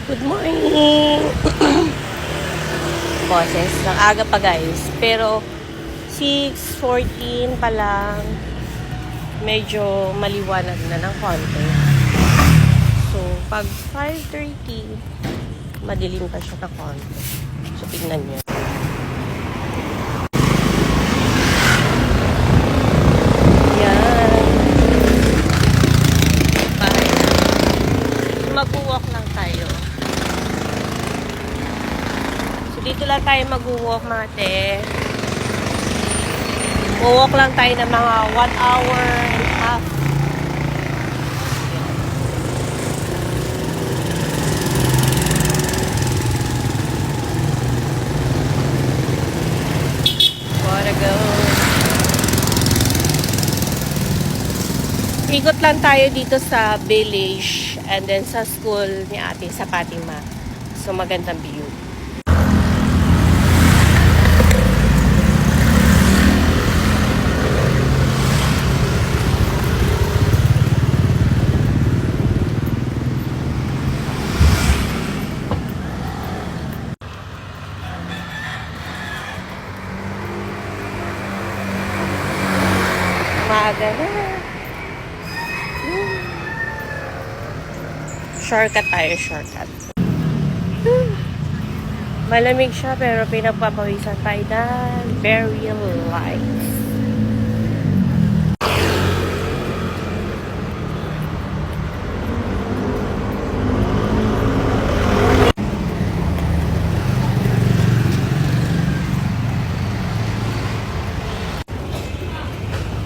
Good morning! Boses, ng aga pa guys. Pero 6:14 pa lang, medyo maliwanag na ng konti. So, pag 5:30, madilim pa siya ng konti. So, tingnan nyo. Yan. Bahay na. Mag-walk lang tayo. So, dito lang tayo mag-walk mga te. Walk lang tayo ng mga 1 hour and a half. Gotta go. Ikot lang tayo dito sa village and then sa school ni ate sa Fatima. So magandang view. Maaga na. Shortcut tayo, shortcut. Malamig siya pero pinagpapawisan tayo na very light.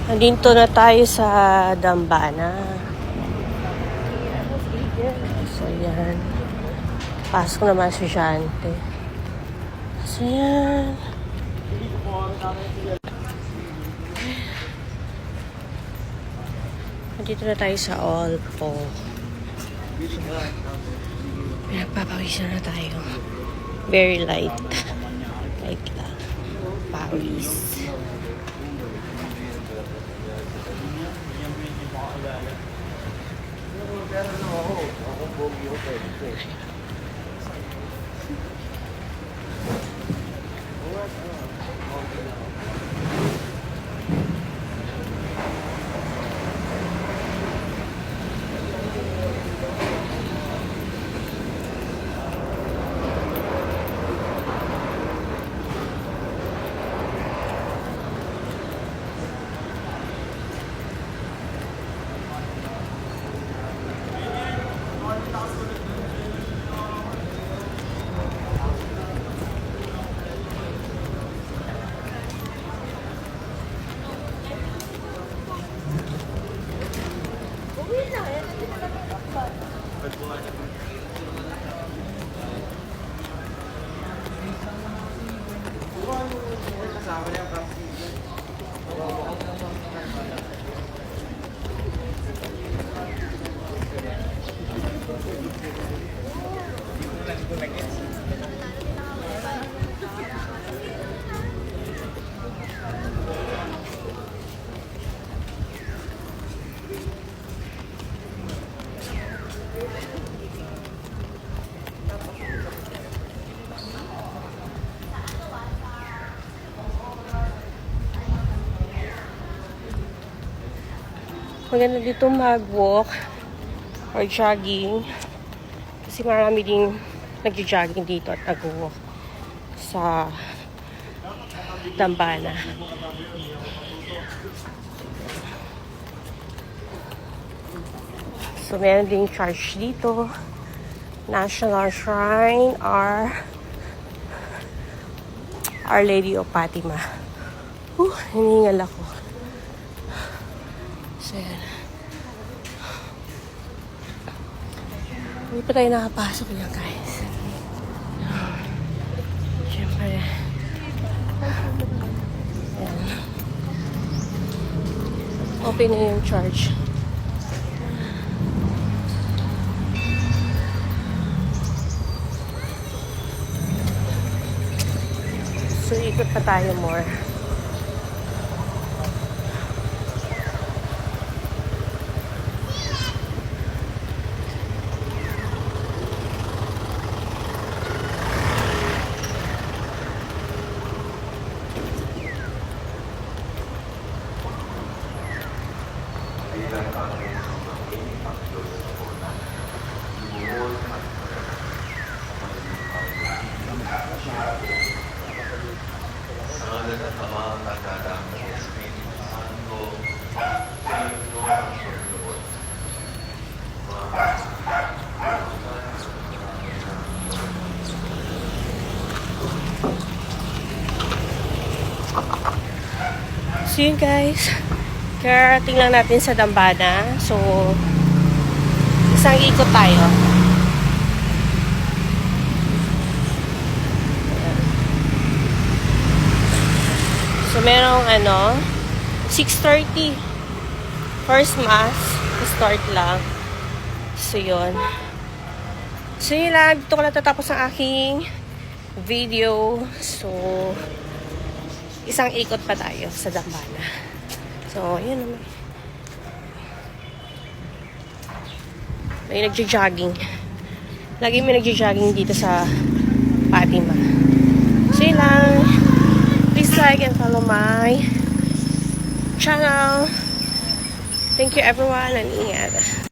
Nandito na tayo sa Dambana. So, yan. Pasok naman si Shante. So, yan. Nandito na tayo sa Olpo. Pinagpapawisan na tayo. Very light. Light lang. Pawis. Maganda dito mag-walk or jogging kasi marami ding nag-jogging dito at nag-walk sa Dambana. So meron ding church dito, National Shrine Our Lady of Fatima. Hiningal ako. So, yan. Hindi pa tayo nakapasok yan, guys. Siyempre. Yan. Open na yung church. So, ikot pa tayo more. So yun guys, karating lang natin sa Dambana. So, isang ikot tayo. So, merong 6:30. First mass. Start lang. So, yun. So, yun lang. Dito ko na tatapos ang aking video. So, isang ikot pa tayo sa Dambana. So, yun naman. May nagja-jogging. Lagi may nagja-jogging dito sa Fatima. So, yun lang. Please like and follow my channel. Thank you everyone and ingat.